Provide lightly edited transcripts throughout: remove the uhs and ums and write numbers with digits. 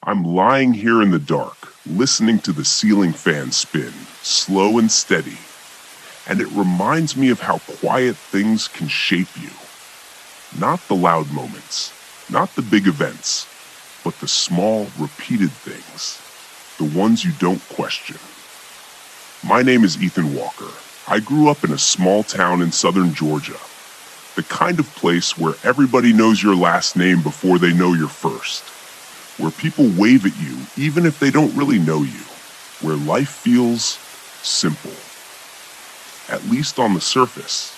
I'm lying here in the dark, listening to the ceiling fan spin, slow and steady, and it reminds me of how quiet things can shape you. Not the loud moments, not the big events, but the small, repeated things, the ones you don't question. My name is Ethan Walker. I grew up in a small town in southern Georgia, the kind of place where everybody knows your last name before they know your first, where people wave at you even if they don't really know you, where life feels simple, at least on the surface.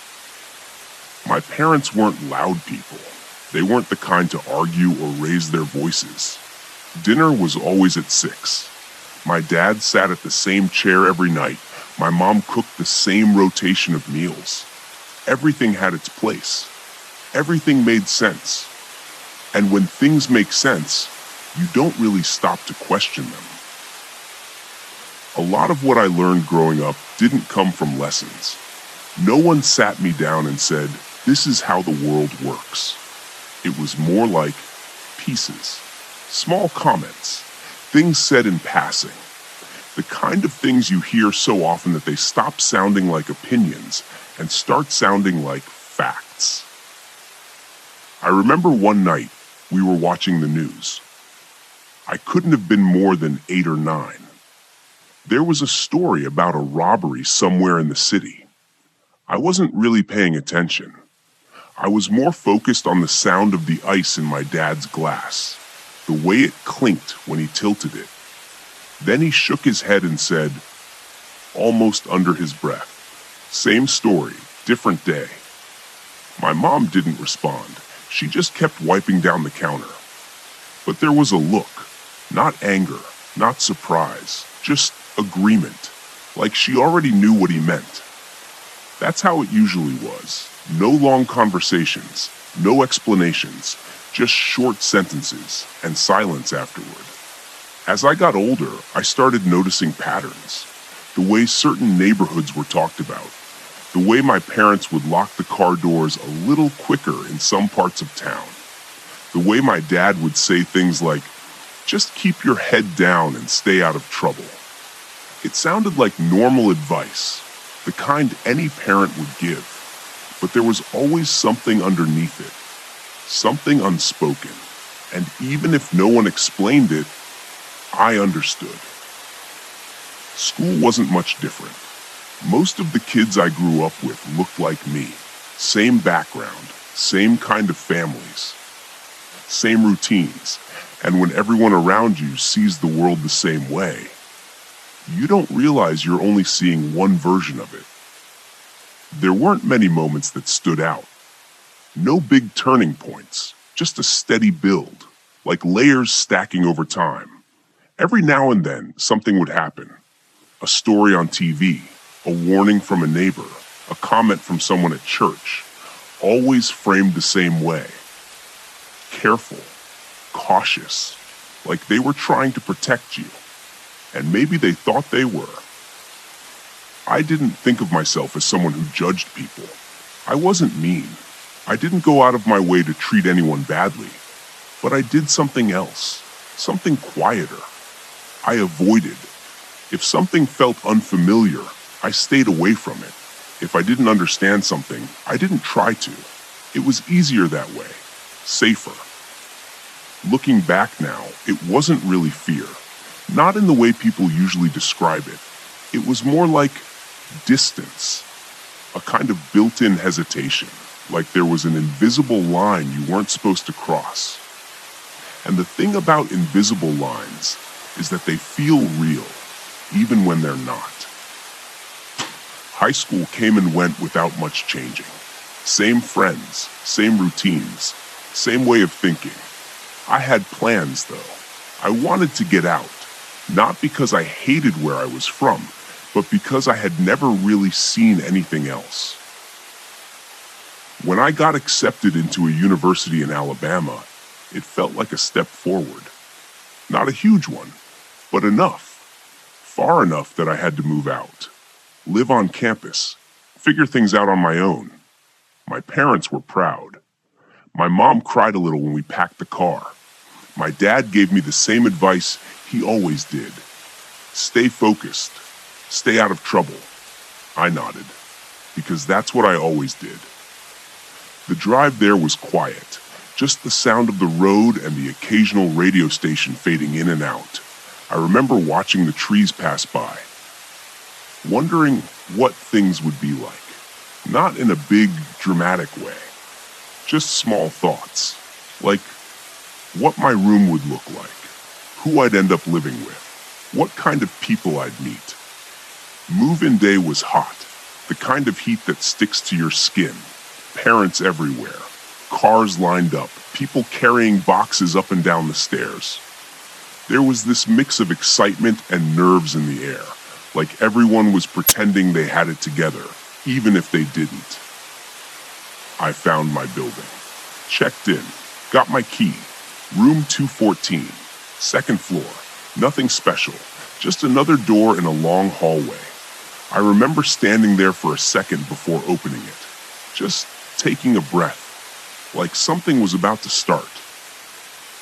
My parents weren't loud people. They weren't the kind to argue or raise their voices. Dinner was always at 6. My dad sat at the same chair every night. My mom cooked the same rotation of meals. Everything had its place. Everything made sense. And when things make sense, you don't really stop to question them. A lot of what I learned growing up didn't come from lessons. No one sat me down and said, "This is how the world works." It was more like pieces, small comments, things said in passing, the kind of things you hear so often that they stop sounding like opinions and start sounding like facts. I remember one night we were watching the news. I couldn't have been more than 8 or 9. There was a story about a robbery somewhere in the city. I wasn't really paying attention. I was more focused on the sound of the ice in my dad's glass, the way it clinked when he tilted it. Then he shook his head and said, almost under his breath, "Same story, different day." My mom didn't respond. She just kept wiping down the counter. But there was a look. Not anger, not surprise, just agreement, like she already knew what he meant. That's how it usually was. No long conversations, no explanations, just short sentences and silence afterward. As I got older, I started noticing patterns. The way certain neighborhoods were talked about, the way my parents would lock the car doors a little quicker in some parts of town, the way my dad would say things like, "Just keep your head down and stay out of trouble." It sounded like normal advice, the kind any parent would give, but there was always something underneath it, something unspoken, and even if no one explained it, I understood. School wasn't much different. Most of the kids I grew up with looked like me, same background, same kind of families, same routines. And when everyone around you sees the world the same way, you don't realize you're only seeing one version of it. There weren't many moments that stood out. No big turning points, just a steady build, like layers stacking over time. Every now and then, something would happen. A story on TV, a warning from a neighbor, a comment from someone at church, always framed the same way. Careful. Cautious, like they were trying to protect you, and maybe they thought they were. I didn't think of myself as someone who judged people. I wasn't mean. I didn't go out of my way to treat anyone badly, but I did something else, something quieter. I avoided. If something felt unfamiliar, I stayed away from it. If I didn't understand something, I didn't try to. It was easier that way, safer. Looking back now, it wasn't really fear. Not in the way people usually describe it. It was more like distance, a kind of built-in hesitation, like there was an invisible line you weren't supposed to cross. And the thing about invisible lines is that they feel real, even when they're not. High school came and went without much changing. Same friends, same routines, same way of thinking. I had plans, though. I wanted to get out, not because I hated where I was from, but because I had never really seen anything else. When I got accepted into a university in Alabama, it felt like a step forward. Not a huge one, but enough. Far enough that I had to move out, live on campus, figure things out on my own. My parents were proud. My mom cried a little when we packed the car. My dad gave me the same advice he always did. Stay focused. Stay out of trouble. I nodded, because that's what I always did. The drive there was quiet, just the sound of the road and the occasional radio station fading in and out. I remember watching the trees pass by, wondering what things would be like. Not in a big, dramatic way. Just small thoughts, like what my room would look like, who I'd end up living with, what kind of people I'd meet. Move-in day was hot, the kind of heat that sticks to your skin. Parents everywhere, cars lined up, people carrying boxes up and down the stairs. There was this mix of excitement and nerves in the air, like everyone was pretending they had it together, even if they didn't. I found my building, checked in, got my key, room 214, second floor, nothing special, just another door in a long hallway. I remember standing there for a second before opening it, just taking a breath, like something was about to start.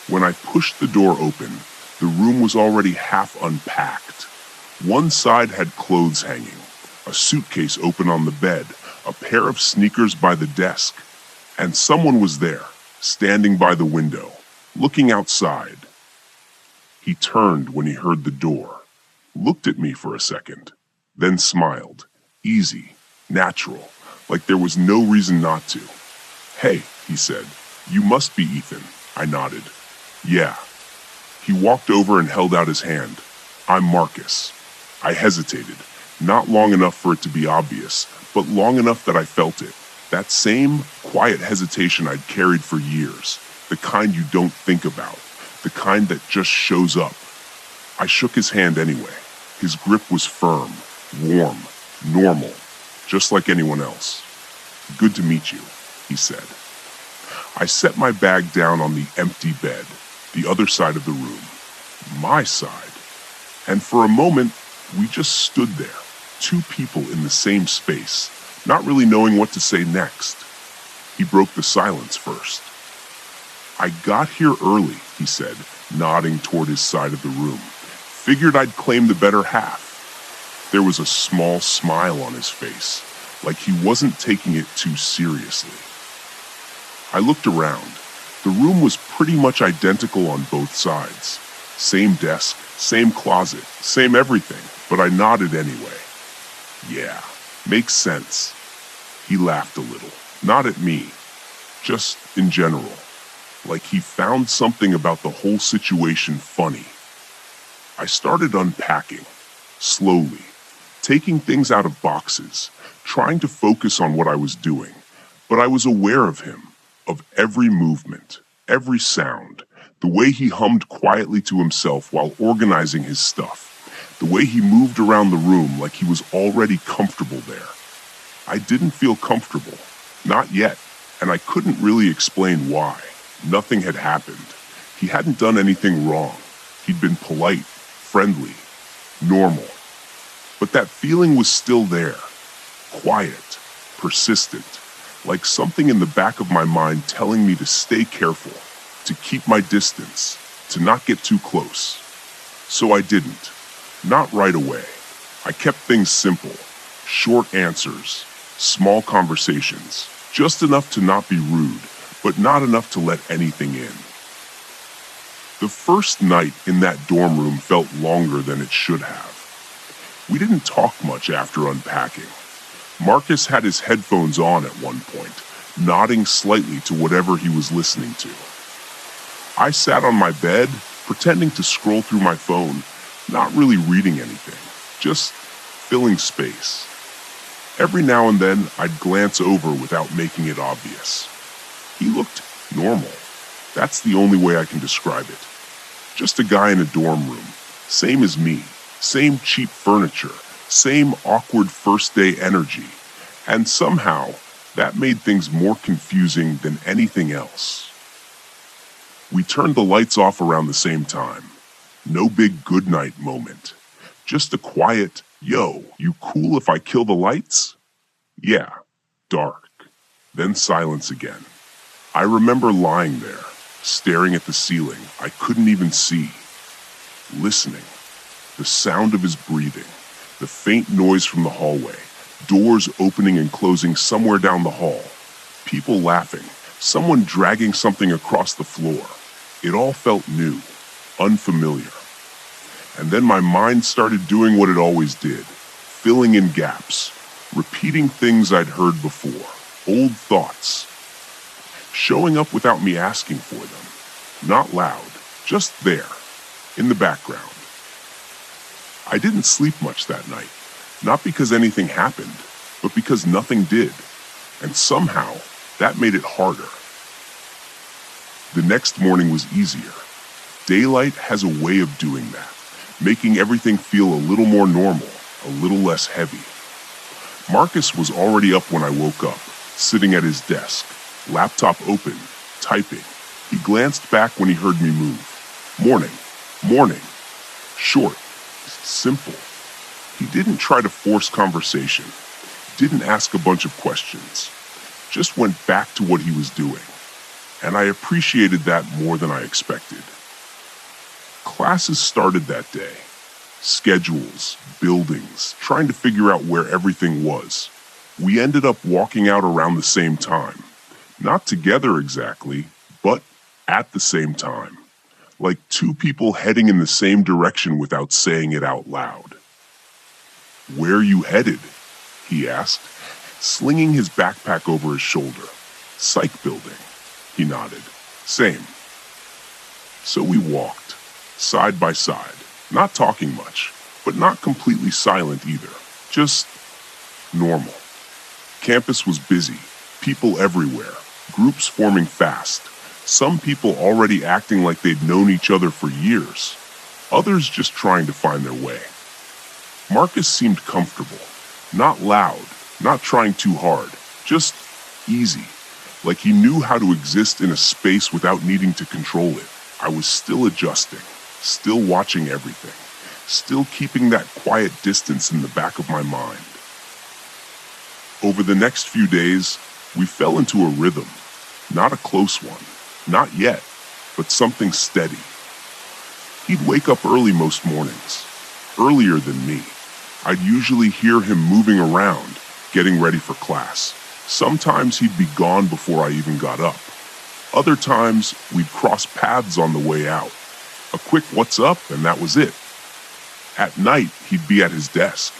When I pushed the door open, the room was already half unpacked. One side had clothes hanging, a suitcase open on the bed, a pair of sneakers by the desk, and someone was there, standing by the window, looking outside. He turned when he heard the door, looked at me for a second, then smiled, easy, natural, like there was no reason not to. "Hey," he said, "you must be Ethan." I nodded. "Yeah." He walked over and held out his hand. "I'm Marcus." I hesitated, not long enough for it to be obvious, but long enough that I felt it. That same quiet hesitation I'd carried for years, the kind you don't think about, the kind that just shows up. I shook his hand anyway. His grip was firm, warm, normal, just like anyone else. "Good to meet you," he said. I set my bag down on the empty bed, the other side of the room, my side, and for a moment, we just stood there, two people in the same space, not really knowing what to say next. He broke the silence first. "I got here early," he said, nodding toward his side of the room. "Figured I'd claim the better half." There was a small smile on his face, like he wasn't taking it too seriously. I looked around. The room was pretty much identical on both sides. Same desk, same closet, same everything, but I nodded anyway. "Yeah, makes sense." He laughed a little, not at me, just in general, like he found something about the whole situation funny. I started unpacking, slowly, taking things out of boxes, trying to focus on what I was doing, but I was aware of him, of every movement, every sound, the way he hummed quietly to himself while organizing his stuff, the way he moved around the room like he was already comfortable there. I didn't feel comfortable, not yet, and I couldn't really explain why. Nothing had happened. He hadn't done anything wrong. He'd been polite, friendly, normal. But that feeling was still there, quiet, persistent, like something in the back of my mind telling me to stay careful, to keep my distance, to not get too close. So I didn't. Not right away. I kept things simple, short answers, small conversations, just enough to not be rude, but not enough to let anything in. The first night in that dorm room felt longer than it should have. We didn't talk much after unpacking. Marcus had his headphones on at one point, nodding slightly to whatever he was listening to. I sat on my bed, pretending to scroll through my phone, not really reading anything, just filling space. Every now and then, I'd glance over without making it obvious. He looked normal. That's the only way I can describe it. Just a guy in a dorm room, same as me, same cheap furniture, same awkward first-day energy, and somehow, that made things more confusing than anything else. We turned the lights off around the same time. No big goodnight moment. Just a quiet, "Yo, you cool if I kill the lights?" "Yeah." Dark. Then silence again. I remember lying there, staring at the ceiling I couldn't even see, listening. The sound of his breathing, the faint noise from the hallway, doors opening and closing somewhere down the hall, people laughing, someone dragging something across the floor. It all felt new, unfamiliar. And then my mind started doing what it always did, filling in gaps, repeating things I'd heard before, old thoughts, showing up without me asking for them, not loud, just there, in the background. I didn't sleep much that night, not because anything happened, but because nothing did, and somehow that made it harder. The next morning was easier. Daylight has a way of doing that, making everything feel a little more normal, a little less heavy. Marcus was already up when I woke up, sitting at his desk, laptop open, typing. He glanced back when he heard me move. Morning, morning. Short, simple. He didn't try to force conversation, didn't ask a bunch of questions, just went back to what he was doing. And I appreciated that more than I expected. Classes started that day. Schedules, buildings, trying to figure out where everything was. We ended up walking out around the same time. Not together exactly, but at the same time. Like two people heading in the same direction without saying it out loud. "Where are you headed?" he asked, slinging his backpack over his shoulder. "Psych building." He nodded. "Same." So we walked, side by side, not talking much, but not completely silent either, just normal. Campus was busy, people everywhere, groups forming fast. Some people already acting like they'd known each other for years, others just trying to find their way. Marcus seemed comfortable, not loud, not trying too hard, just easy, like he knew how to exist in a space without needing to control it. I was still adjusting, still watching everything, still keeping that quiet distance in the back of my mind. Over the next few days, we fell into a rhythm, not a close one, not yet, but something steady. He'd wake up early most mornings, earlier than me. I'd usually hear him moving around, getting ready for class. Sometimes he'd be gone before I even got up. Other times, we'd cross paths on the way out. A quick "what's up?" and that was it. At night, he'd be at his desk,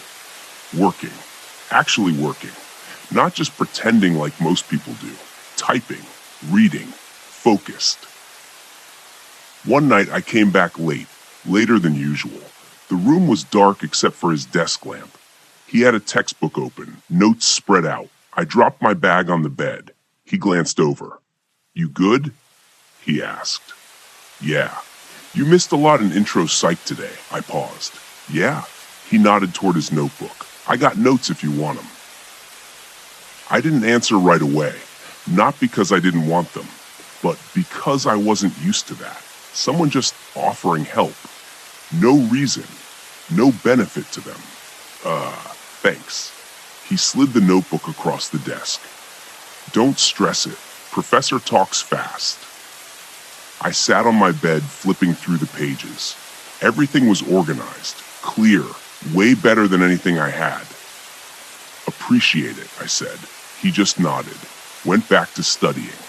working, actually working, not just pretending like most people do, typing, reading, focused. One night I came back late, later than usual. The room was dark except for his desk lamp. He had a textbook open, notes spread out. I dropped my bag on the bed. He glanced over. "You good?" he asked. "Yeah." "You missed a lot in intro psych today." I paused. "Yeah." He nodded toward his notebook. "I got notes if you want them." I didn't answer right away, not because I didn't want them, but because I wasn't used to that. Someone just offering help. No reason, no benefit to them. Thanks. He slid the notebook across the desk. "Don't stress it. Professor talks fast." I sat on my bed, flipping through the pages. Everything was organized, clear, way better than anything I had. "Appreciate it," I said. He just nodded, went back to studying.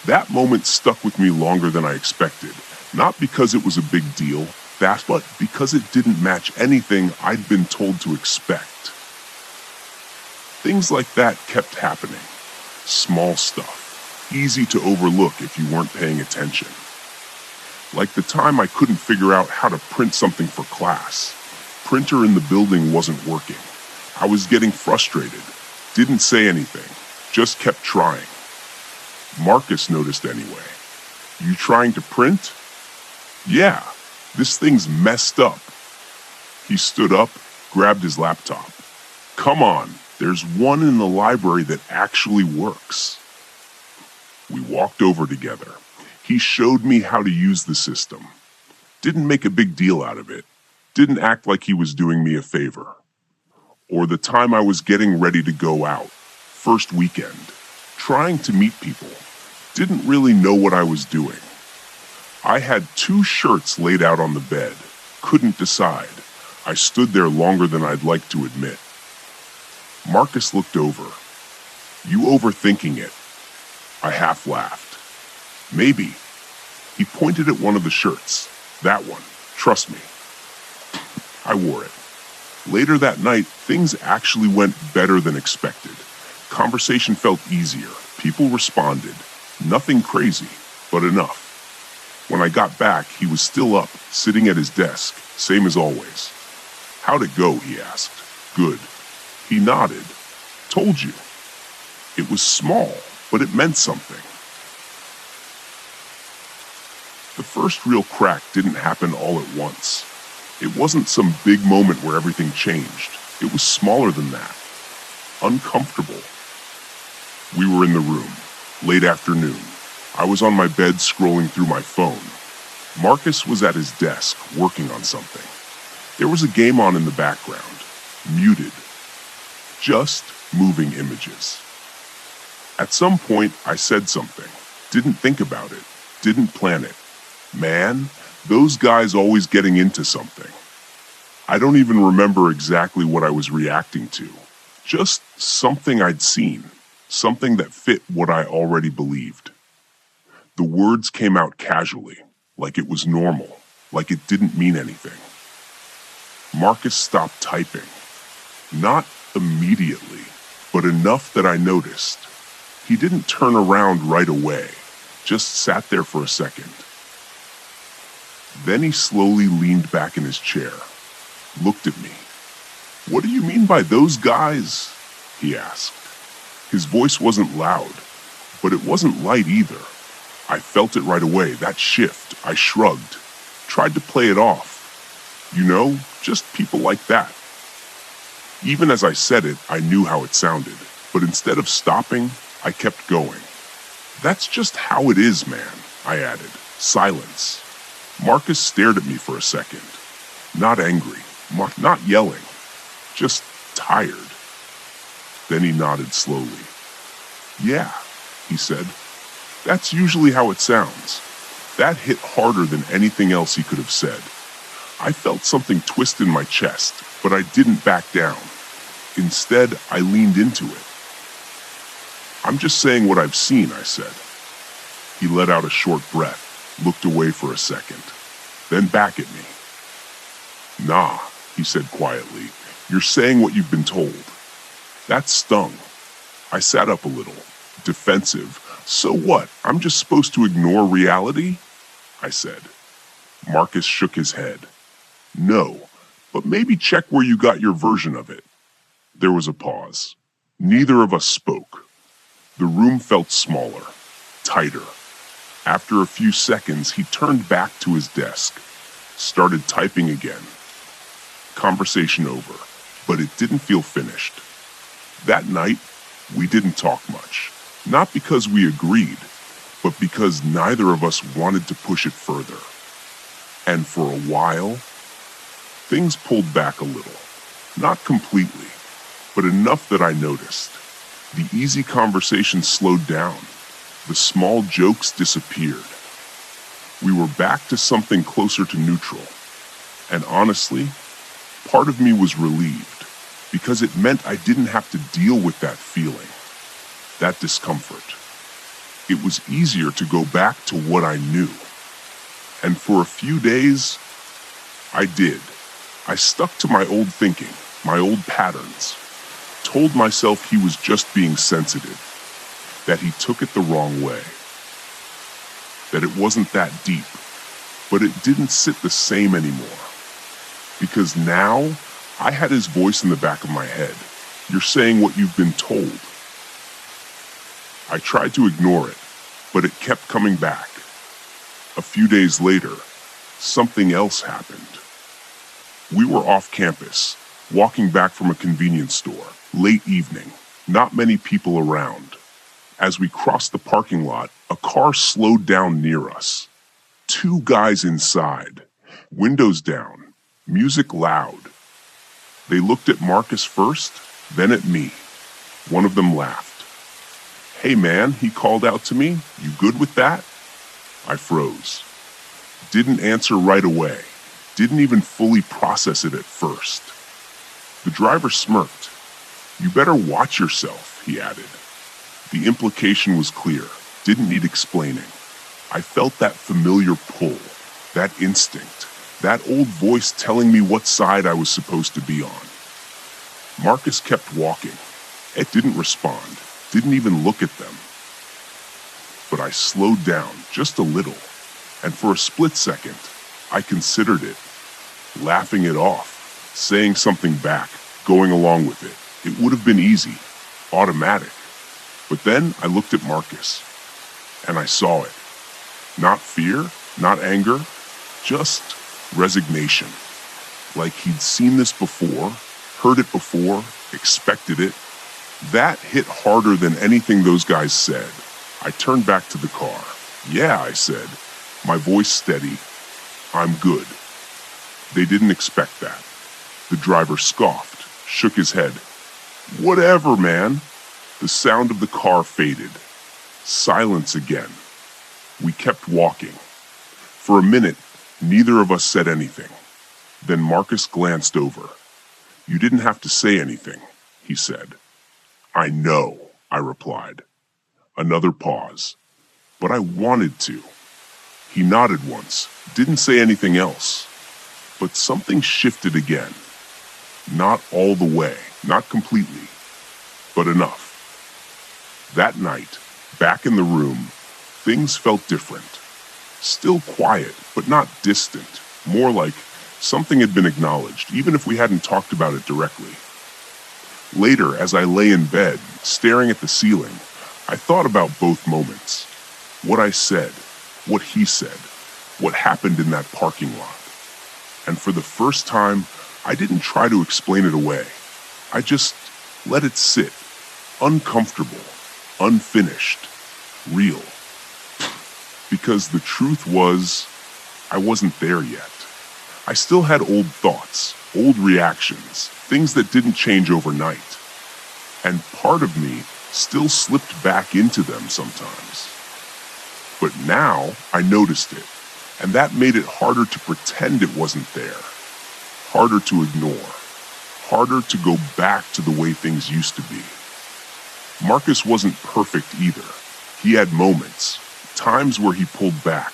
That moment stuck with me longer than I expected, not because it was a big deal, but because it didn't match anything I'd been told to expect. Things like that kept happening. Small stuff, easy to overlook if you weren't paying attention. Like the time I couldn't figure out how to print something for class. Printer in the building wasn't working. I was getting frustrated. Didn't say anything, just kept trying. Marcus noticed anyway. "You trying to print?" "Yeah, this thing's messed up." He stood up, grabbed his laptop. "Come on, there's one in the library that actually works." We walked over together. He showed me how to use the system. Didn't make a big deal out of it. Didn't act like he was doing me a favor. Or the time I was getting ready to go out, first weekend, trying to meet people. Didn't really know what I was doing. I had two shirts laid out on the bed. Couldn't decide. I stood there longer than I'd like to admit. Marcus looked over. "You overthinking it." I half laughed. "Maybe." He pointed at one of the shirts. "That one. Trust me." I wore it. Later that night, things actually went better than expected. Conversation felt easier. People responded. Nothing crazy, but enough. When I got back, he was still up, sitting at his desk, same as always. "How'd it go?" he asked. "Good." He nodded. "Told you." It was small, but it meant something. The first real crack didn't happen all at once. It wasn't some big moment where everything changed. It was smaller than that. Uncomfortable. We were in the room, late afternoon. I was on my bed scrolling through my phone. Marcus was at his desk, working on something. There was a game on in the background, muted. Just moving images. At some point, I said something. Didn't think about it. Didn't plan it. Man, those guys always getting into something. I don't even remember exactly what I was reacting to. Just something I'd seen. Something that fit what I already believed. The words came out casually, like it was normal, like it didn't mean anything. Marcus stopped typing. Not immediately, but enough that I noticed. He didn't turn around right away, just sat there for a second. Then he slowly leaned back in his chair, looked at me. "What do you mean by those guys?" he asked. His voice wasn't loud, but it wasn't light either. I felt it right away, that shift. I shrugged, tried to play it off. You know, just people like that. Even as I said it, I knew how it sounded, but instead of stopping, I kept going. "That's just how it is, man," I added. Silence. Marcus stared at me for a second. Not angry, not yelling, just tired. Then he nodded slowly. "Yeah," he said. "That's usually how it sounds." That hit harder than anything else he could have said. I felt something twist in my chest, but I didn't back down. Instead, I leaned into it. "I'm just saying what I've seen," I said. He let out a short breath, looked away for a second, then back at me. "Nah," he said quietly, "you're saying what you've been told." That stung. I sat up a little, defensive. "So what? I'm just supposed to ignore reality?" I said. Marcus shook his head. "No, but maybe check where you got your version of it." There was a pause. Neither of us spoke. The room felt smaller, tighter. After a few seconds, he turned back to his desk, started typing again. Conversation over, but it didn't feel finished. That night, we didn't talk much. Not because we agreed, but because neither of us wanted to push it further. And for a while, things pulled back a little. Not completely, but enough that I noticed. The easy conversation slowed down. The small jokes disappeared. We were back to something closer to neutral. And honestly, part of me was relieved, because it meant I didn't have to deal with that feeling, that discomfort. It was easier to go back to what I knew. And for a few days, I did. I stuck to my old thinking, my old patterns. Told myself he was just being sensitive, that he took it the wrong way, that it wasn't that deep, but it didn't sit the same anymore. Because now, I had his voice in the back of my head. "You're saying what you've been told." I tried to ignore it, but it kept coming back. A few days later, something else happened. We were off campus, walking back from a convenience store, late evening, not many people around. As we crossed the parking lot, a car slowed down near us. Two guys inside, windows down, music loud. They looked at Marcus first, then at me. One of them laughed. "Hey man," he called out to me, "you good with that?" I froze. Didn't answer right away. Didn't even fully process it at first. The driver smirked. "You better watch yourself," he added. The implication was clear. Didn't need explaining. I felt that familiar pull, that instinct, that old voice telling me what side I was supposed to be on. Marcus kept walking. Ed didn't respond, didn't even look at them. But I slowed down just a little, and for a split second, I considered it, laughing it off, saying something back, going along with it. It would have been easy, automatic. But then I looked at Marcus, and I saw it. Not fear, not anger, just resignation. Like he'd seen this before, heard it before, expected it. That hit harder than anything those guys said. I turned back to the car. "Yeah," I said, my voice steady. "I'm good." They didn't expect that. The driver scoffed, shook his head. "Whatever, man." The sound of the car faded. Silence again. We kept walking. For a minute, neither of us said anything. Then Marcus glanced over. "You didn't have to say anything," he said. "I know," I replied. Another pause. "But I wanted to." He nodded once, didn't say anything else. But something shifted again. Not all the way, not completely, but enough. That night, back in the room, things felt different. Still quiet, but not distant. More like something had been acknowledged, even if we hadn't talked about it directly. Later, as I lay in bed, staring at the ceiling, I thought about both moments. What I said, what he said, what happened in that parking lot. And for the first time, I didn't try to explain it away. I just let it sit, uncomfortable, unfinished, real. Because the truth was, I wasn't there yet. I still had old thoughts, old reactions, things that didn't change overnight. And part of me still slipped back into them sometimes. But now I noticed it, and that made it harder to pretend it wasn't there, harder to ignore, harder to go back to the way things used to be. Marcus wasn't perfect either. He had moments, times where he pulled back,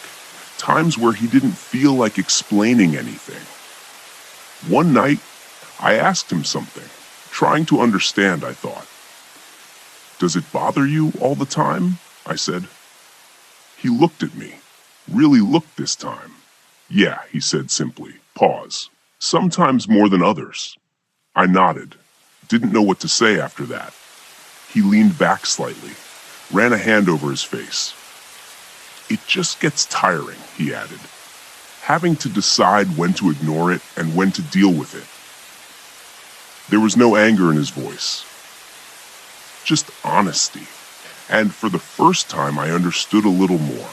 times where he didn't feel like explaining anything. One night, I asked him something, trying to understand, I thought. "Does it bother you all the time?" I said. He looked at me, really looked this time. "Yeah," he said simply. Pause. "Sometimes more than others." I nodded, didn't know what to say after that. He leaned back slightly, ran a hand over his face. "It just gets tiring," he added, "having to decide when to ignore it and when to deal with it." There was no anger in his voice, just honesty. And for the first time, I understood a little more.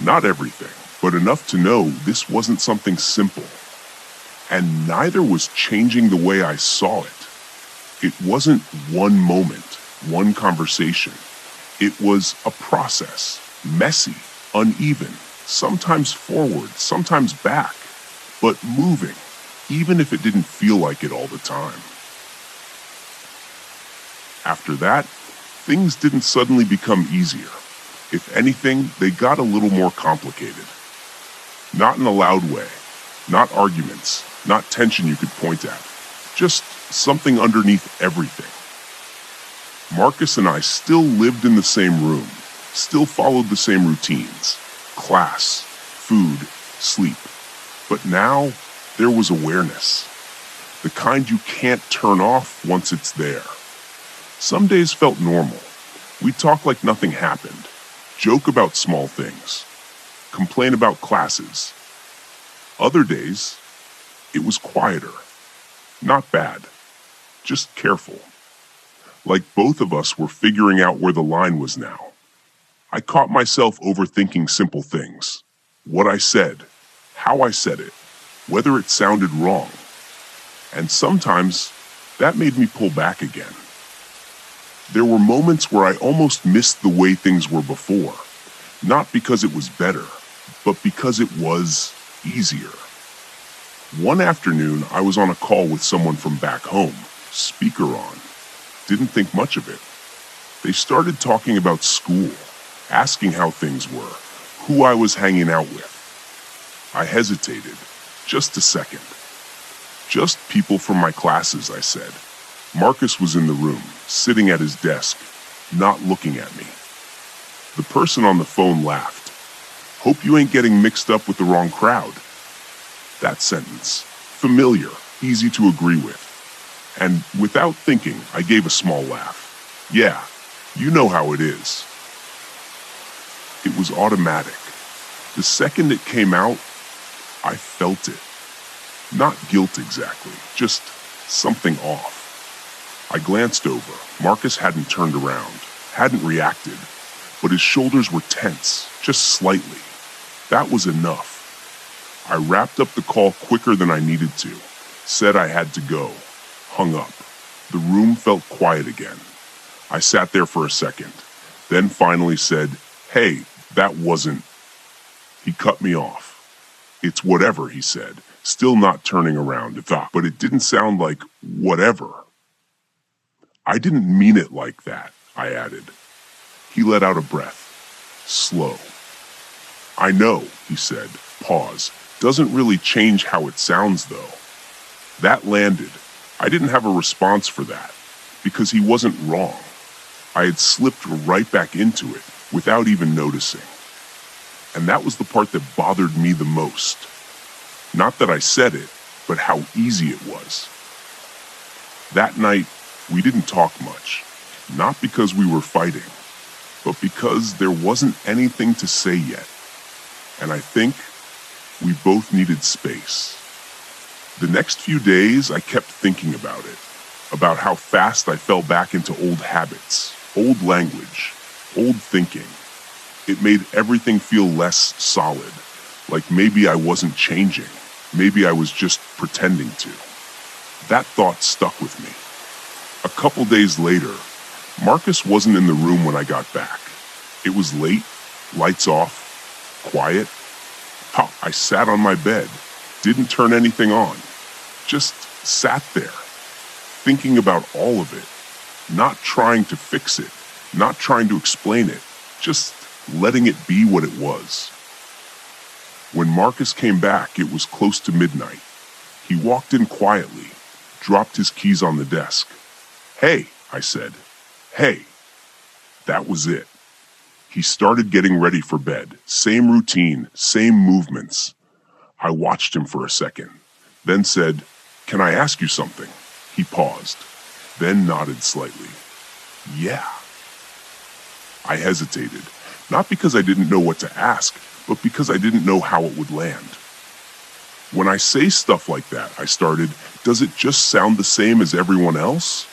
Not everything, but enough to know this wasn't something simple. And neither was changing the way I saw it. It wasn't one moment, one conversation. It was a process, messy, uneven, sometimes forward, sometimes back, but moving, even if it didn't feel like it all the time. After that, things didn't suddenly become easier. If anything, they got a little more complicated. Not in a loud way, not arguments, not tension you could point at, just something underneath everything. Marcus and I still lived in the same room, still followed the same routines, class, food, sleep. But now, there was awareness. The kind you can't turn off once it's there. Some days felt normal. We'd talk like nothing happened, joke about small things, complain about classes. Other days, it was quieter. Not bad, just careful. Like both of us were figuring out where the line was now. I caught myself overthinking simple things. What I said, how I said it, whether it sounded wrong. And sometimes, that made me pull back again. There were moments where I almost missed the way things were before, not because it was better, but because it was easier. One afternoon, I was on a call with someone from back home, speaker on. Didn't think much of it. They started talking about school, asking how things were, who I was hanging out with. I hesitated. Just a second. Just people from my classes, I said. Marcus was in the room, sitting at his desk, not looking at me. The person on the phone laughed. Hope you ain't getting mixed up with the wrong crowd. That sentence, familiar, easy to agree with. And without thinking, I gave a small laugh. Yeah, you know how it is. It was automatic. The second it came out, I felt it. Not guilt exactly, just something off. I glanced over. Marcus hadn't turned around, hadn't reacted, but his shoulders were tense, just slightly. That was enough. I wrapped up the call quicker than I needed to, said I had to go, hung up. The room felt quiet again. I sat there for a second, then finally said, "Hey, that wasn't..." He cut me off. "It's whatever," he said, still not turning around, but it didn't sound like whatever. "I didn't mean it like that," I added. He let out a breath, slow. "I know," he said, pause. "Doesn't really change how it sounds, though." That landed. I didn't have a response for that, because he wasn't wrong. I had slipped right back into it without even noticing. And that was the part that bothered me the most. Not that I said it, but how easy it was. That night, we didn't talk much. Not because we were fighting, but because there wasn't anything to say yet. And I think we both needed space. The next few days, I kept thinking about it, about how fast I fell back into old habits, old language, old thinking. It made everything feel less solid, like maybe I wasn't changing, maybe I was just pretending to. That thought stuck with me. A couple days later, Marcus wasn't in the room when I got back. It was late, lights off, quiet. I sat on my bed, didn't turn anything on, just sat there, thinking about all of it, not trying to fix it, not trying to explain it, just letting it be what it was. When Marcus came back, it was close to midnight. He walked in quietly, dropped his keys on the desk. "Hey," I said. "Hey." That was it. He started getting ready for bed. Same routine, same movements. I watched him for a second, then said, "Can I ask you something?" He paused, then nodded slightly. "Yeah." I hesitated, not because I didn't know what to ask, but because I didn't know how it would land. "When I say stuff like that," I started, "does it just sound the same as everyone else?"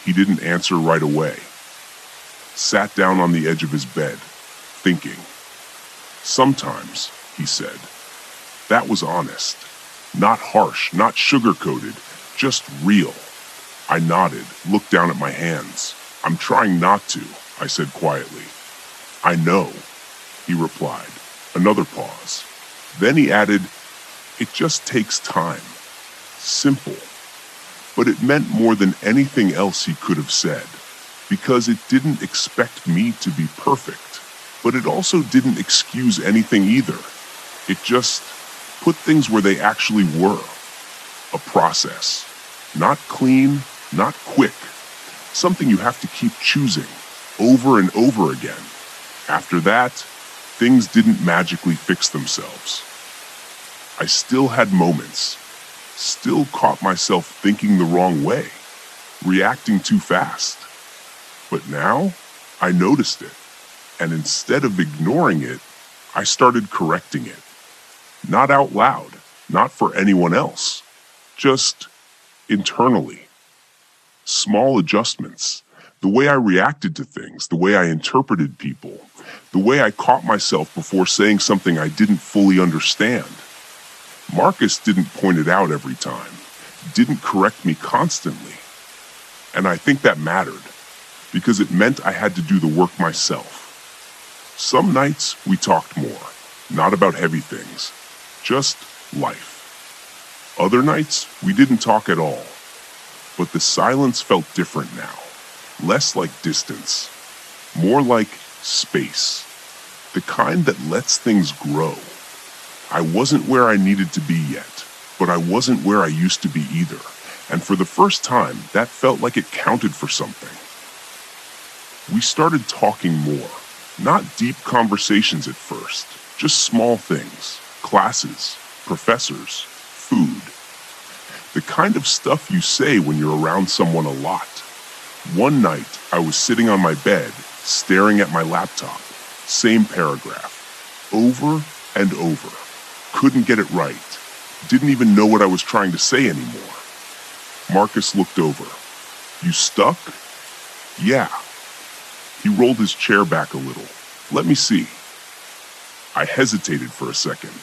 He didn't answer right away. Sat down on the edge of his bed, thinking. "Sometimes," he said. That was honest. Not harsh, not sugar-coated, just real. I nodded, looked down at my hands. "I'm trying not to," I said quietly. "I know," he replied. Another pause. Then he added, "It just takes time." Simple. But it meant more than anything else he could have said, because it didn't expect me to be perfect, but it also didn't excuse anything either. It just put things where they actually were. A process. Not clean, not quick. Something you have to keep choosing, over and over again. After that, things didn't magically fix themselves. I still had moments. Still caught myself thinking the wrong way, reacting too fast. But now, I noticed it, and instead of ignoring it, I started correcting it. Not out loud, not for anyone else, just internally. Small adjustments, the way I reacted to things, the way I interpreted people, the way I caught myself before saying something I didn't fully understand. Marcus didn't point it out every time, didn't correct me constantly. And I think that mattered, because it meant I had to do the work myself. Some nights we talked more, not about heavy things, just life. Other nights, we didn't talk at all, but the silence felt different now, less like distance, more like space, the kind that lets things grow. I wasn't where I needed to be yet, but I wasn't where I used to be either, and for the first time, that felt like it counted for something. We started talking more, not deep conversations at first, just small things, classes, professors, food. The kind of stuff you say when you're around someone a lot. One night, I was sitting on my bed, staring at my laptop, same paragraph, over and over. Couldn't get it right, didn't even know what I was trying to say anymore. Marcus looked over. "You stuck?" "Yeah." He rolled his chair back a little. "Let me see." I hesitated for a second,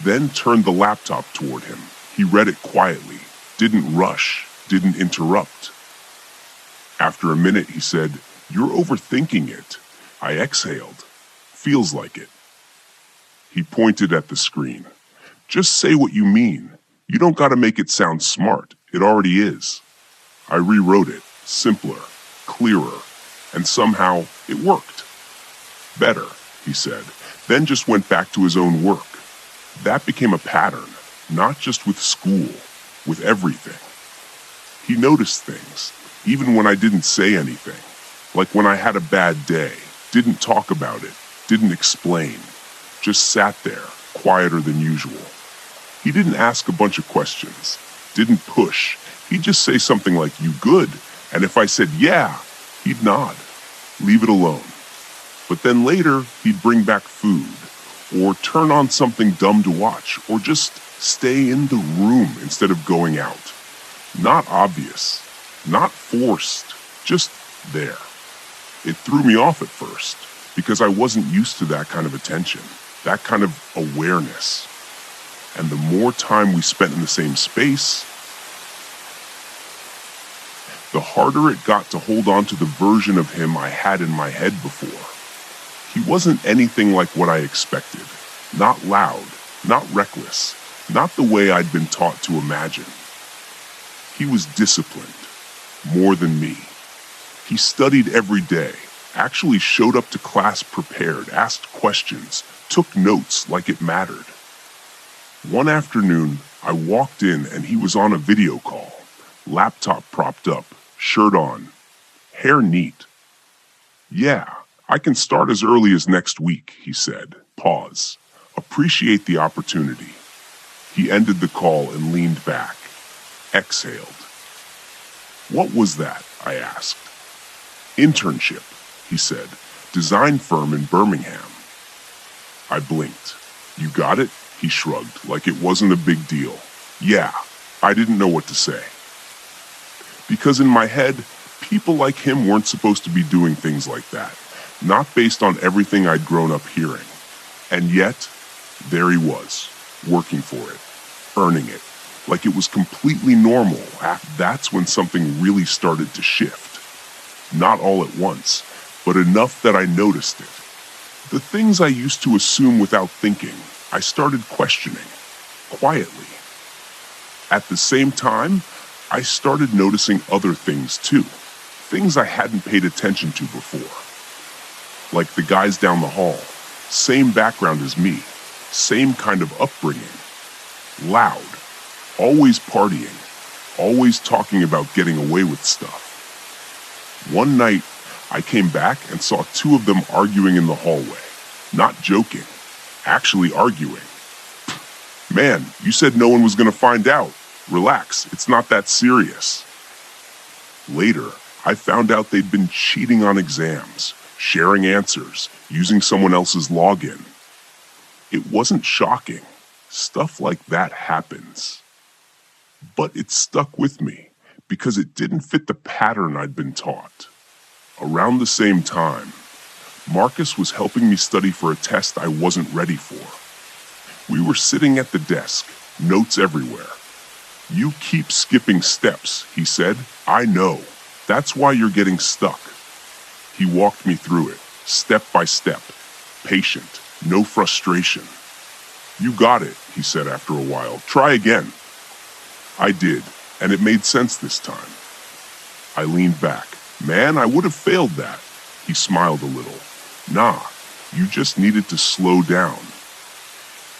then turned the laptop toward him. He read it quietly, didn't rush, didn't interrupt. After a minute, he said, "You're overthinking it." I exhaled. "Feels like it." He pointed at the screen. "Just say what you mean. You don't gotta make it sound smart. It already is." I rewrote it, simpler, clearer, and somehow it worked. "Better," he said, then just went back to his own work. That became a pattern, not just with school, with everything. He noticed things, even when I didn't say anything. Like when I had a bad day, didn't talk about it, didn't explain, just sat there, quieter than usual. He didn't ask a bunch of questions, didn't push. He'd just say something like, "You good?" And if I said, "Yeah," he'd nod, leave it alone. But then later, he'd bring back food, or turn on something dumb to watch, or just stay in the room instead of going out. Not obvious, not forced, just there. It threw me off at first, because I wasn't used to that kind of attention, that kind of awareness. And the more time we spent in the same space, the harder it got to hold on to the version of him I had in my head before. He wasn't anything like what I expected. Not loud, not reckless, not the way I'd been taught to imagine. He was disciplined, more than me. He studied every day, actually showed up to class prepared, asked questions, took notes like it mattered. One afternoon, I walked in and he was on a video call, laptop propped up, shirt on, hair neat. "Yeah, I can start as early as next week," he said. Pause. "Appreciate the opportunity." He ended the call and leaned back, exhaled. "What was that?" I asked. "Internship," he said. "Design firm in Birmingham." I blinked. "You got it?" He shrugged, like it wasn't a big deal. "Yeah." I didn't know what to say. Because in my head, people like him weren't supposed to be doing things like that, not based on everything I'd grown up hearing. And yet, there he was, working for it, earning it, like it was completely normal. That's when something really started to shift. Not all at once, but enough that I noticed it. The things I used to assume without thinking, I started questioning, quietly. At the same time, I started noticing other things too, things I hadn't paid attention to before. Like the guys down the hall, same background as me, same kind of upbringing. Loud, always partying, always talking about getting away with stuff. One night, I came back and saw two of them arguing in the hallway. Not joking, actually arguing. "Man, you said no one was gonna find out. Relax, it's not that serious." Later, I found out they'd been cheating on exams, sharing answers, using someone else's login. It wasn't shocking. Stuff like that happens. But it stuck with me because it didn't fit the pattern I'd been taught. Around the same time, Marcus was helping me study for a test I wasn't ready for. We were sitting at the desk, notes everywhere. "You keep skipping steps," he said. "I know. That's why you're getting stuck." He walked me through it, step by step, patient, no frustration. "You got it," he said after a while. "Try again." I did, and it made sense this time. I leaned back. "Man, I would have failed that." He smiled a little. "Nah, you just needed to slow down."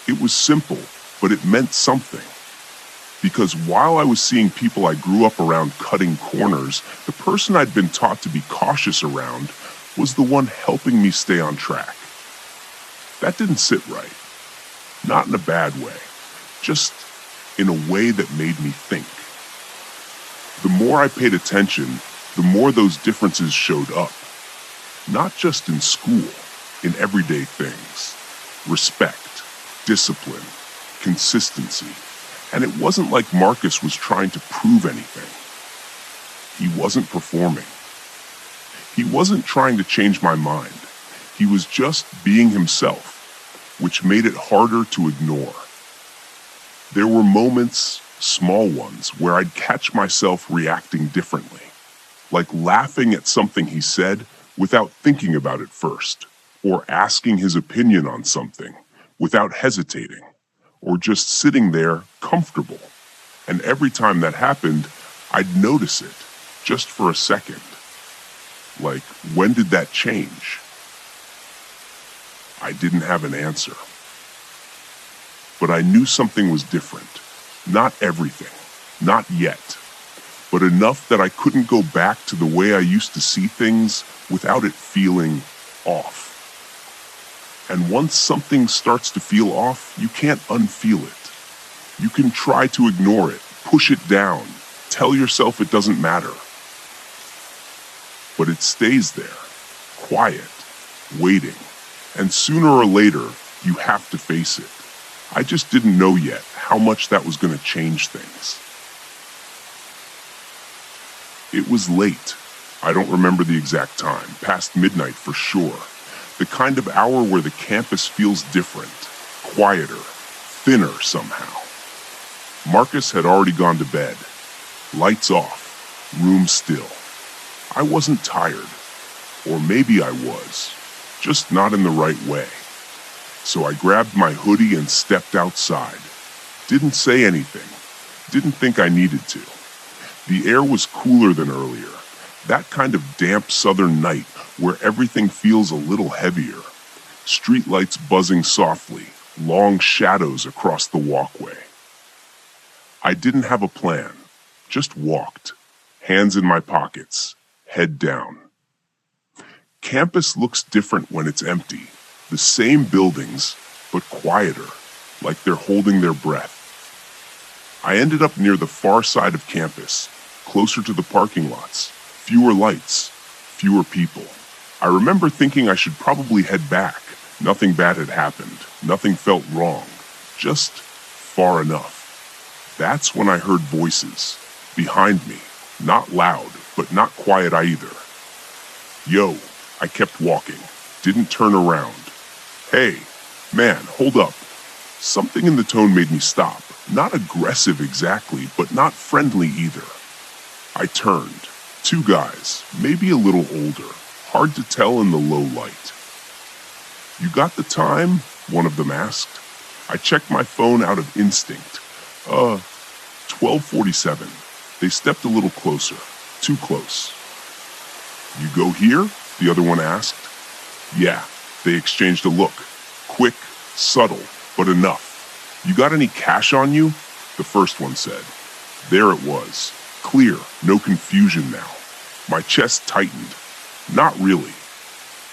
It was simple, but it meant something. Because while I was seeing people I grew up around cutting corners, the person I'd been taught to be cautious around was the one helping me stay on track. That didn't sit right. Not in a bad way, just in a way that made me think. The more I paid attention, the more those differences showed up. Not just in school, in everyday things. Respect, discipline, consistency. And it wasn't like Marcus was trying to prove anything. He wasn't performing. He wasn't trying to change my mind. He was just being himself, which made it harder to ignore. There were moments, small ones, where I'd catch myself reacting differently, like laughing at something he said without thinking about it first, or asking his opinion on something without hesitating, or just sitting there comfortable. And every time that happened, I'd notice it, just for a second. Like, when did that change? I didn't have an answer. But I knew something was different. Not everything, not yet, but enough that I couldn't go back to the way I used to see things without it feeling off. And once something starts to feel off, you can't unfeel it. You can try to ignore it, push it down, tell yourself it doesn't matter. But it stays there, quiet, waiting, and sooner or later, you have to face it. I just didn't know yet how much that was going to change things. It was late. I don't remember the exact time, past midnight for sure. The kind of hour where the campus feels different, quieter, thinner somehow. Marcus had already gone to bed. Lights off, room still. I wasn't tired, or maybe I was, just not in the right way. So I grabbed my hoodie and stepped outside. Didn't say anything, didn't think I needed to. The air was cooler than earlier, that kind of damp southern night where everything feels a little heavier. Streetlights buzzing softly, long shadows across the walkway. I didn't have a plan, just walked, hands in my pockets, head down. Campus looks different when it's empty. The same buildings, but quieter, like they're holding their breath. I ended up near the far side of campus, closer to the parking lots, fewer lights, fewer people. I remember thinking I should probably head back. Nothing bad had happened, nothing felt wrong, just far enough. That's when I heard voices, behind me, not loud, but not quiet either. Yo, I kept walking, didn't turn around. Hey, man, hold up. Something in the tone made me stop. Not aggressive exactly, but not friendly either. I turned. Two guys, maybe a little older, hard to tell in the low light. "You got the time?" one of them asked. I checked my phone out of instinct. 12:47. They stepped a little closer, too close. "You go here?" the other one asked. Yeah, they exchanged a look. Quick, subtle, but enough. "You got any cash on you?" the first one said. There it was, clear, no confusion now. My chest tightened. Not really.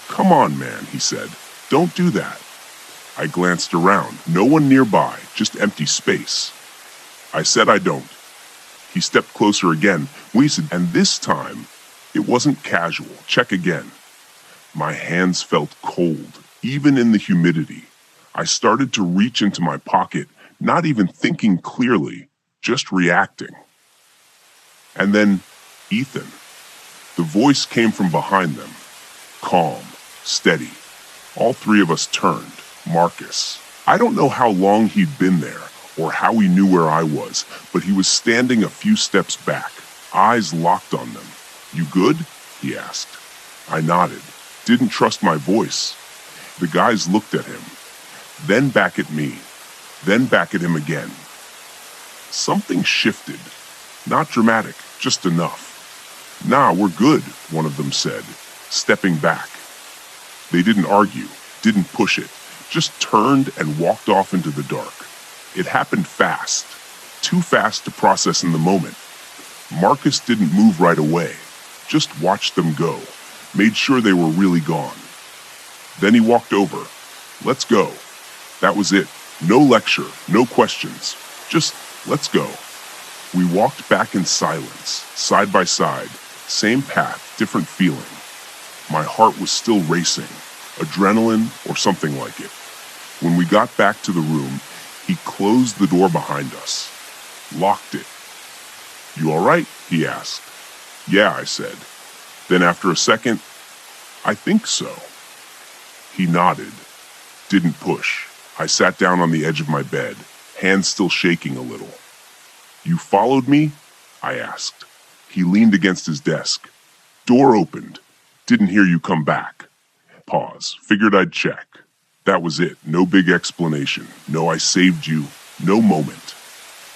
"Come on, man," he said. "Don't do that." I glanced around. No one nearby, just empty space. I said I don't. He stepped closer again, wheezed, and this time, it wasn't casual. Check again. My hands felt cold, even in the humidity. I started to reach into my pocket, not even thinking clearly, just reacting. And then, Ethan. The voice came from behind them. Calm, steady. All three of us turned. Marcus. I don't know how long he'd been there, or how he knew where I was, but he was standing a few steps back, eyes locked on them. "You good?" he asked. I nodded. Didn't trust my voice. The guys looked at him, then back at me. then back at him again. Something shifted. Not dramatic, just enough. "Nah, we're good," one of them said, stepping back. They didn't argue, didn't push it, just turned and walked off into the dark. It happened fast, too fast to process in the moment. Marcus didn't move right away, just watched them go, made sure they were really gone. Then he walked over. "Let's go." That was it. No lecture, no questions, just let's go. We walked back in silence, side by side, same path, different feeling. My heart was still racing, adrenaline or something like it. When we got back to the room, he closed the door behind us, locked it. "You all right?" he asked. "Yeah," I said. Then after a second, "I think so." He nodded, didn't push. I sat down on the edge of my bed, hands still shaking a little. "You followed me?" I asked. He leaned against his desk. "Door opened. Didn't hear you come back." Pause. Figured I'd check. That was it. No big explanation. No "I saved you." No moment.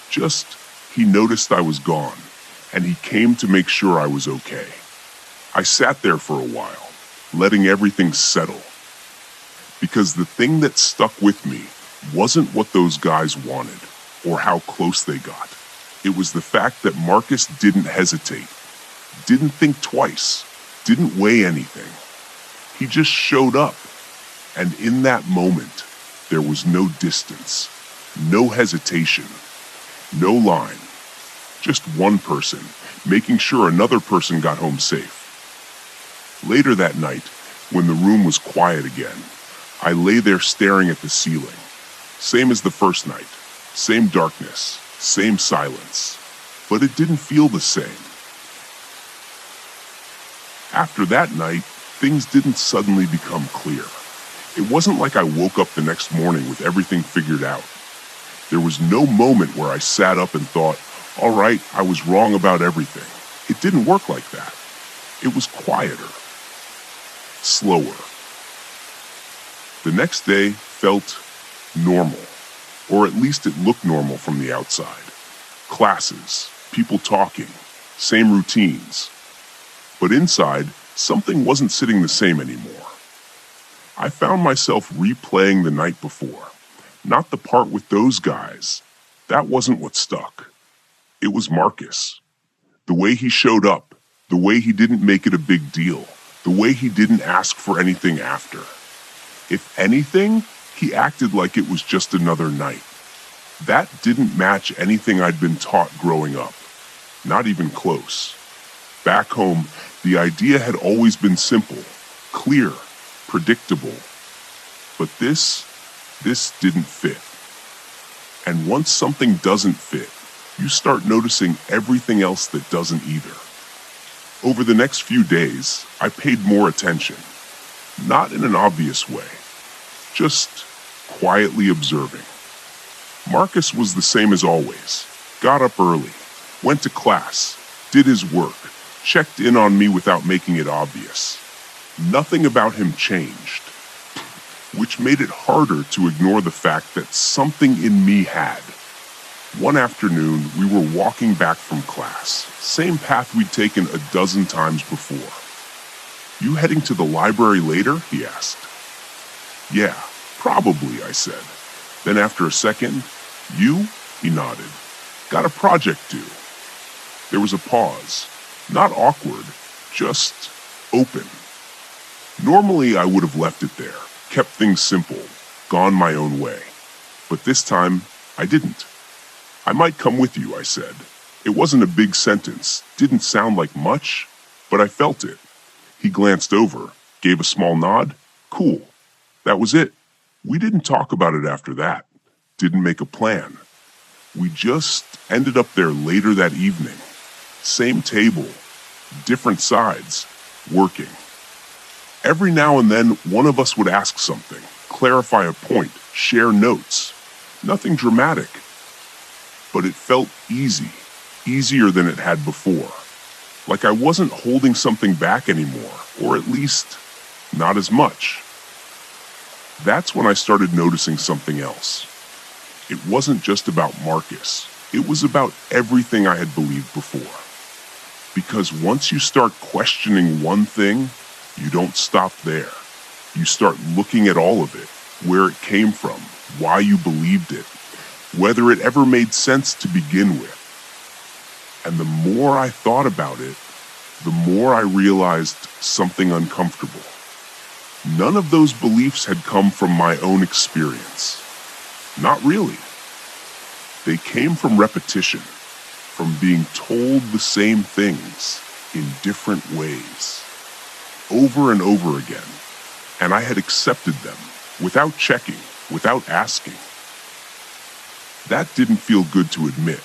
Just, he noticed I was gone, and he came to make sure I was okay. I sat there for a while, letting everything settle. Because the thing that stuck with me wasn't what those guys wanted, or how close they got. It was the fact that Marcus didn't hesitate, didn't think twice, didn't weigh anything. He just showed up. And in that moment, there was no distance, no hesitation, no line. Just one person, making sure another person got home safe. Later that night, when the room was quiet again, I lay there staring at the ceiling. Same as the first night, same darkness, same silence. But it didn't feel the same. After that night, things didn't suddenly become clear. It wasn't like I woke up the next morning with everything figured out. There was no moment where I sat up and thought, "All right, I was wrong about everything." It didn't work like that. It was quieter, slower. The next day felt normal, or at least it looked normal from the outside. Classes, people talking, same routines. But inside, something wasn't sitting the same anymore. I found myself replaying the night before. Not the part with those guys. That wasn't what stuck. It was Marcus. The way he showed up, the way he didn't make it a big deal, the way he didn't ask for anything after. If anything, he acted like it was just another night. That didn't match anything I'd been taught growing up. Not even close. Back home, the idea had always been simple, clear, predictable. But this didn't fit. And once something doesn't fit, you start noticing everything else that doesn't either. Over the next few days, I paid more attention. Not in an obvious way, just quietly observing. Marcus was the same as always. Got up early, went to class, did his work, checked in on me without making it obvious. Nothing about him changed, which made it harder to ignore the fact that something in me had. One afternoon, we were walking back from class, same path we'd taken a dozen times before. "You heading to the library later?" he asked. "Yeah, probably," I said. Then after a second, "You?" he nodded. "Got a project due." There was a pause. Not awkward, just open. Normally, I would have left it there, kept things simple, gone my own way. But this time, I didn't. "I might come with you," I said. It wasn't a big sentence, didn't sound like much, but I felt it. He glanced over, gave a small nod. Cool. That was it. We didn't talk about it after that. Didn't make a plan. We just ended up there later that evening. Same table, different sides, working. Every now and then, one of us would ask something, clarify a point, share notes. Nothing dramatic. But it felt easy, easier than it had before. Like I wasn't holding something back anymore, or at least not as much. That's when I started noticing something else. It wasn't just about Marcus. It was about everything I had believed before. Because once you start questioning one thing, you don't stop there. You start looking at all of it, where it came from, why you believed it, whether it ever made sense to begin with. And the more I thought about it, the more I realized something uncomfortable. None of those beliefs had come from my own experience. Not really. They came from repetition, from being told the same things in different ways, over and over again, and I had accepted them without checking, without asking. That didn't feel good to admit,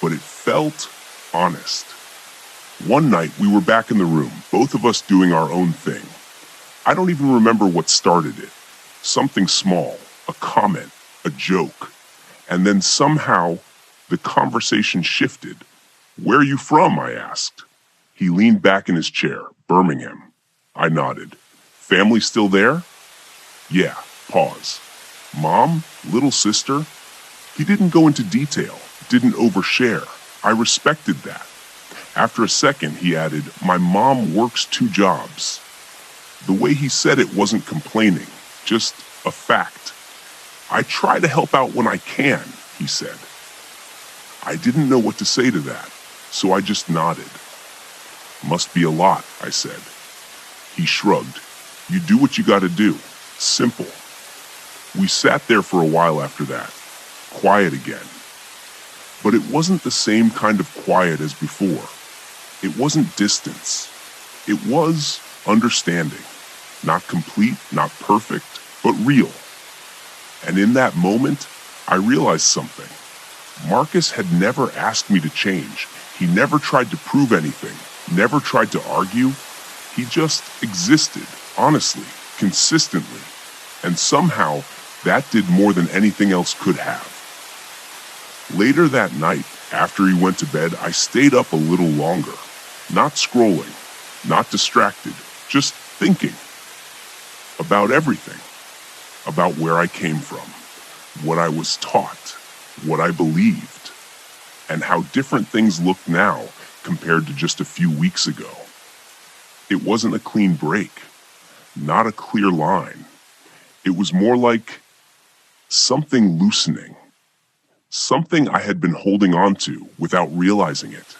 but it felt honest. One night we were back in the room, both of us doing our own thing. I don't even remember what started it. Something small, a comment, a joke. And then somehow the conversation shifted. "Where are you from?" I asked. He leaned back in his chair. "Birmingham." I nodded. "Family still there?" "Yeah." Pause. "Mom? Little sister?" He didn't go into detail, didn't overshare. I respected that. After a second, he added, "My mom works 2 jobs." The way he said it wasn't complaining, just a fact. "I try to help out when I can," he said. I didn't know what to say to that, so I just nodded. "Must be a lot," I said. He shrugged. "You do what you gotta do. Simple." We sat there for a while after that, quiet again. But it wasn't the same kind of quiet as before. It wasn't distance. It was understanding. Not complete, not perfect, but real. And in that moment, I realized something. Marcus had never asked me to change. He never tried to prove anything, never tried to argue. He just existed, honestly, consistently. And somehow, that did more than anything else could have. Later that night, after he went to bed, I stayed up a little longer. Not scrolling, not distracted, just thinking. About everything. About where I came from, what I was taught, what I believed, and how different things look now compared to just a few weeks ago. It wasn't a clean break, not a clear line. It was more like something loosening, something I had been holding on to without realizing it.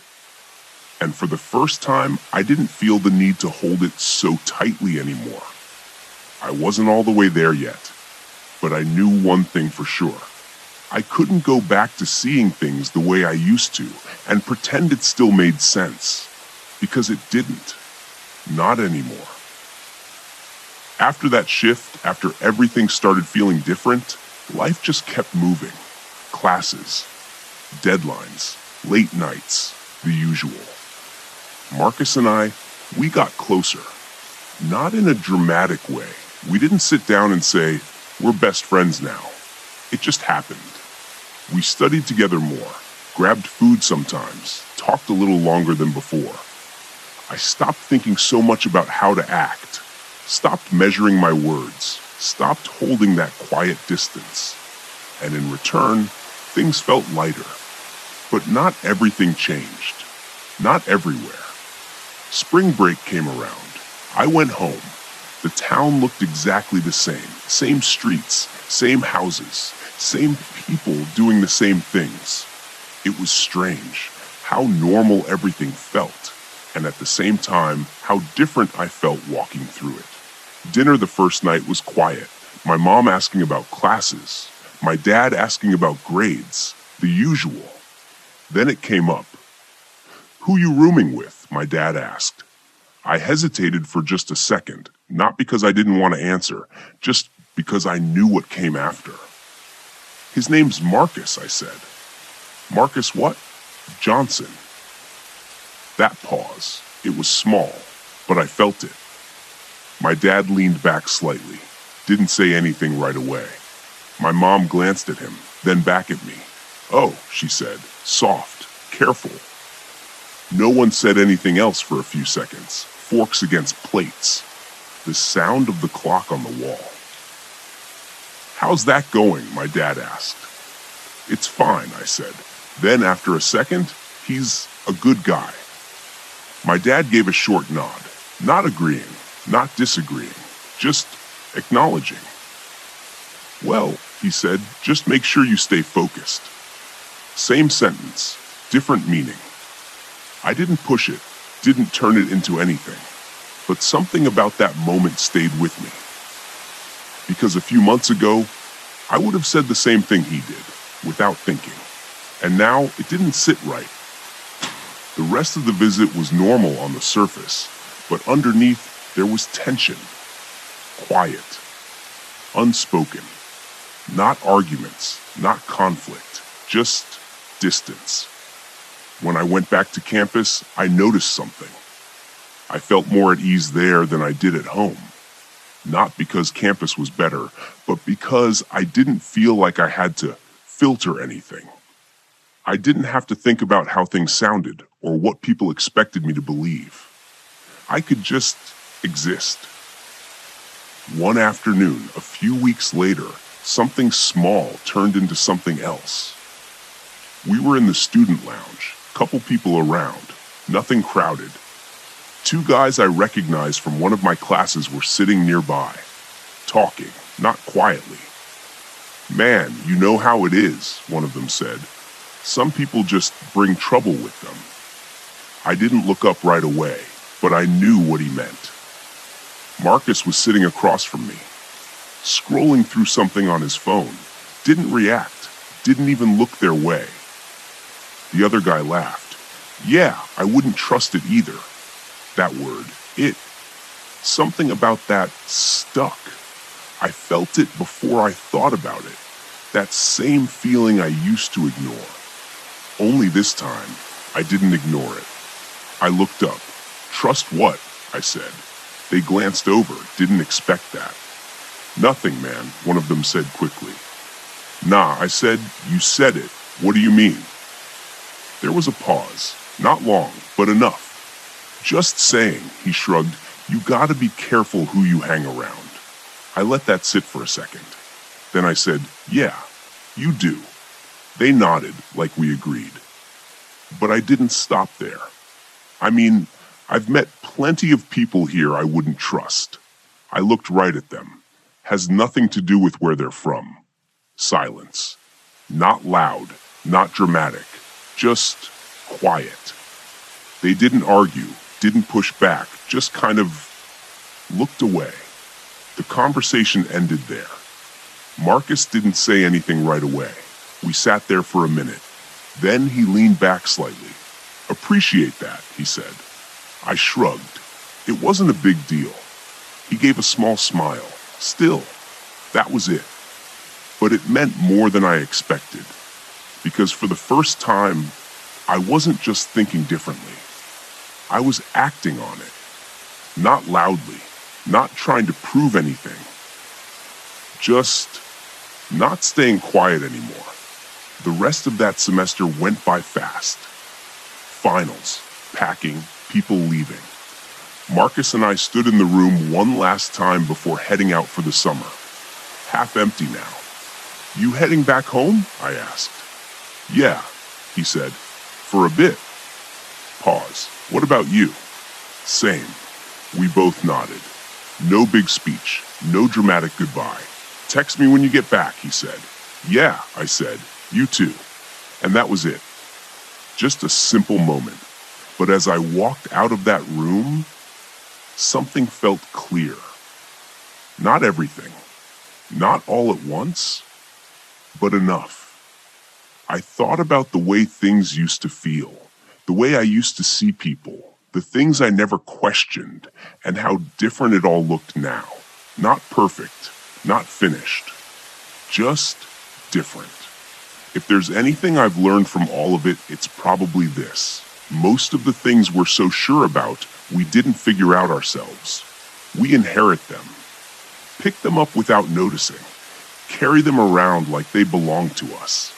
And for the first time, I didn't feel the need to hold it so tightly anymore. I wasn't all the way there yet, but I knew one thing for sure. I couldn't go back to seeing things the way I used to and pretend it still made sense, because it didn't. Not anymore. After that shift, after everything started feeling different, life just kept moving. Classes, deadlines, late nights, the usual. Marcus and I, we got closer. Not in a dramatic way. We didn't sit down and say, "We're best friends now." It just happened. We studied together more, grabbed food sometimes, talked a little longer than before. I stopped thinking so much about how to act, stopped measuring my words, stopped holding that quiet distance. And in return, things felt lighter. But not everything changed. Not everywhere. Spring break came around. I went home. The town looked exactly the same. Same streets, same houses, same people doing the same things. It was strange how normal everything felt, and at the same time, how different I felt walking through it. Dinner the first night was quiet. My mom asking about classes. My dad asking about grades. The usual. Then it came up. "Who you rooming with?" my dad asked. I hesitated for just a second, not because I didn't want to answer, just because I knew what came after. "His name's Marcus," I said. "Marcus what?" "Johnson." That pause. It was small, but I felt it. My dad leaned back slightly, didn't say anything right away. My mom glanced at him, then back at me. "Oh," she said, soft, careful. No one said anything else for a few seconds. Forks against plates. The sound of the clock on the wall. "How's that going?" my dad asked. It's fine, I said. Then after a second, he's a good guy. My dad gave a short nod, not agreeing, not disagreeing, just acknowledging. Well, he said, just make sure you stay focused. Same sentence, different meaning. I didn't push it, didn't turn it into anything, but something about that moment stayed with me. Because a few months ago, I would have said the same thing he did, without thinking. And now it didn't sit right. The rest of the visit was normal on the surface, but underneath there was tension. Quiet. Unspoken. Not arguments, not conflict, just distance. When I went back to campus, I noticed something. I felt more at ease there than I did at home. Not because campus was better, but because I didn't feel like I had to filter anything. I didn't have to think about how things sounded or what people expected me to believe. I could just exist. One afternoon, a few weeks later, something small turned into something else. We were in the student lounge, couple people around, nothing crowded. Two guys I recognized from one of my classes were sitting nearby, talking, not quietly. Man, you know how it is, one of them said. Some people just bring trouble with them. I didn't look up right away, but I knew what he meant. Marcus was sitting across from me, scrolling through something on his phone, didn't react, didn't even look their way. The other guy laughed. Yeah, I wouldn't trust it either. That word, it. Something about that stuck. I felt it before I thought about it. That same feeling I used to ignore. Only this time, I didn't ignore it. I looked up. Trust what? I said. They glanced over, didn't expect that. Nothing, man, one of them said quickly. Nah, I said, you said it. What do you mean? There was a pause. Not long, but enough. Just saying, he shrugged, you gotta be careful who you hang around. I let that sit for a second. Then I said, yeah, you do. They nodded, like we agreed. But I didn't stop there. I mean, I've met plenty of people here I wouldn't trust. I looked right at them. Has nothing to do with where they're from. Silence. Not loud, not dramatic, just quiet. They didn't argue, didn't push back, just kind of looked away. The conversation ended there. Marcus didn't say anything right away. We sat there for a minute. Then he leaned back slightly. Appreciate that, he said. I shrugged. It wasn't a big deal. He gave a small smile. Still, that was it. But it meant more than I expected. Because for the first time, I wasn't just thinking differently. I was acting on it. Not loudly, not trying to prove anything. Just not staying quiet anymore. The rest of that semester went by fast. Finals, packing, people leaving. Marcus and I stood in the room one last time before heading out for the summer. Half empty now. You heading back home? I asked. Yeah, he said. For a bit. Pause. What about you? Same. We both nodded. No big speech. No dramatic goodbye. Text me when you get back, he said. Yeah, I said. You too. And that was it. Just a simple moment. But as I walked out of that room, something felt clear. Not everything. Not all at once. But enough. I thought about the way things used to feel. The way I used to see people. The things I never questioned. And how different it all looked now. Not perfect. Not finished. Just different. If there's anything I've learned from all of it, it's probably this. Most of the things we're so sure about, we didn't figure out ourselves. We inherit them. Pick them up without noticing. Carry them around like they belong to us.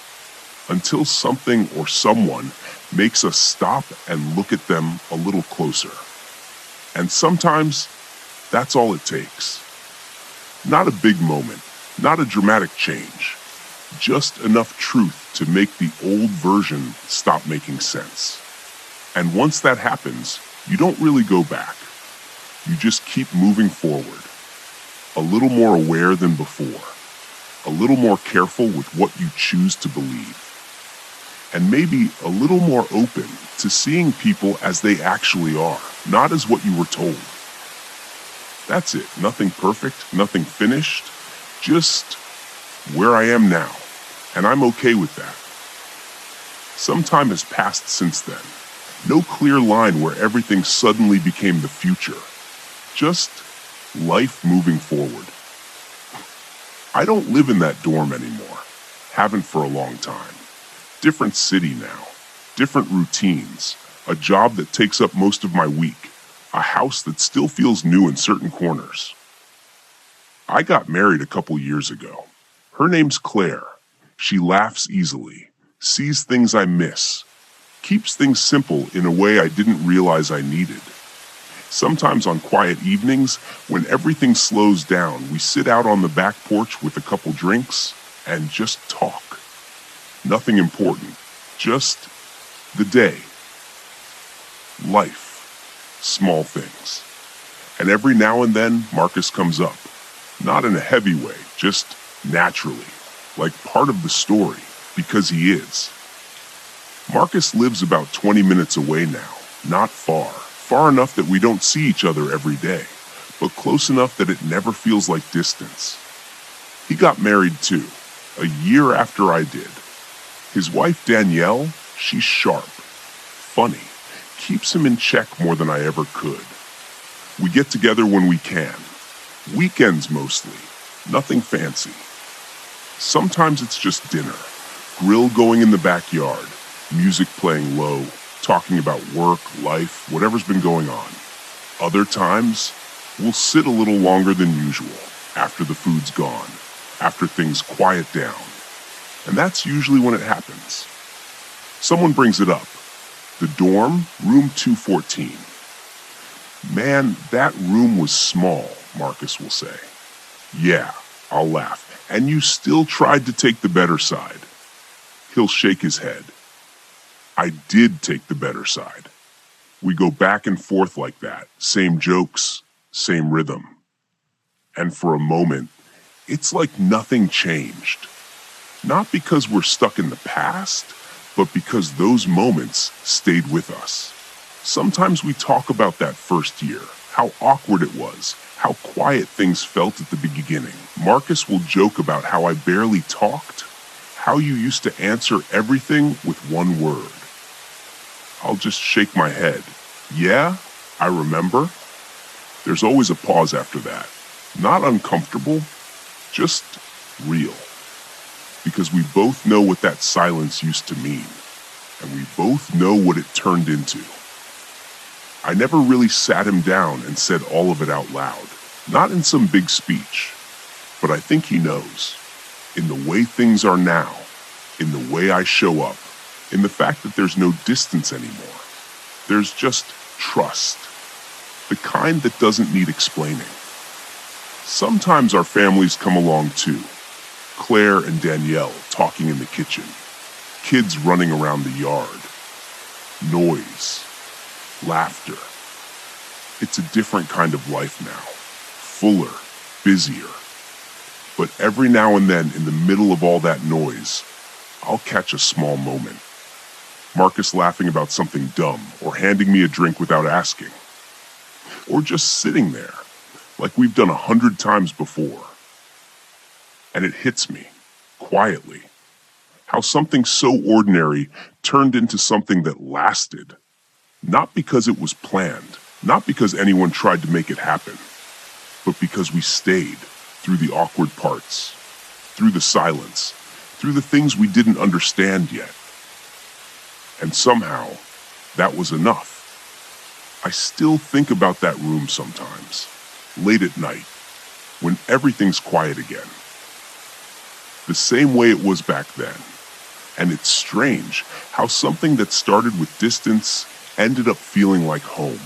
Until something or someone makes us stop and look at them a little closer. And sometimes, that's all it takes. Not a big moment, not a dramatic change. just enough truth to make the old version stop making sense. And once that happens, you don't really go back. You just keep moving forward, a little more aware than before, a little more careful with what you choose to believe, and maybe a little more open to seeing people as they actually are, not as what you were told. That's it. Nothing perfect, nothing finished, just where I am now, and I'm okay with that. Some time has passed since then. No clear line where everything suddenly became the future. Just life moving forward. I don't live in that dorm anymore. Haven't for a long time. Different city now. Different routines. A job that takes up most of my week. A house that still feels new in certain corners. I got married a couple years ago. Her name's Claire. She laughs easily, sees things I miss, keeps things simple in a way I didn't realize I needed. Sometimes on quiet evenings, when everything slows down, we sit out on the back porch with a couple drinks and just talk. Nothing important, just the day. Life. Small things. And every now and then, Marcus comes up. Not in a heavy way, just naturally, like part of the story, because he is. Marcus lives about 20 minutes away now, not far enough that we don't see each other every day, but close enough that it never feels like distance. He got married too, a year after I did. His wife Danielle, she's sharp, funny, keeps him in check more than I ever could. We get together when we can. Weekends mostly, nothing fancy. Sometimes it's just dinner, grill going in the backyard, music playing low, talking about work, life, whatever's been going on. Other times, we'll sit a little longer than usual, after the food's gone, after things quiet down. And that's usually when it happens. Someone brings it up. The dorm, room 214. Man, that room was small, Marcus will say. Yeah, I'll laugh. And you still tried to take the better side. He'll shake his head. I did take the better side. We go back and forth like that. Same jokes, same rhythm. And for a moment, it's like nothing changed. Not because we're stuck in the past, but because those moments stayed with us. Sometimes we talk about that first year, how awkward it was, how quiet things felt at the beginning. Marcus will joke about how I barely talked, how you used to answer everything with one word. I'll just shake my head. Yeah, I remember. There's always a pause after that. Not uncomfortable, just real. Because we both know what that silence used to mean, and we both know what it turned into. I never really sat him down and said all of it out loud, not in some big speech, but I think he knows. In the way things are now, in the way I show up, in the fact that there's no distance anymore. There's just trust, the kind that doesn't need explaining. Sometimes our families come along too. Claire and Danielle talking in the kitchen, kids running around the yard, noise, laughter. It's a different kind of life now, fuller, busier. But every now and then, in the middle of all that noise, I'll catch a small moment. Marcus laughing about something dumb, or handing me a drink without asking. Or just sitting there, like we've done 100 times before. And it hits me, quietly, how something so ordinary turned into something that lasted. Not because it was planned, not because anyone tried to make it happen, but because we stayed through the awkward parts, through the silence, through the things we didn't understand yet. And somehow, that was enough. I still think about that room sometimes, late at night, when everything's quiet again. The same way it was back then. And it's strange how something that started with distance ended up feeling like home.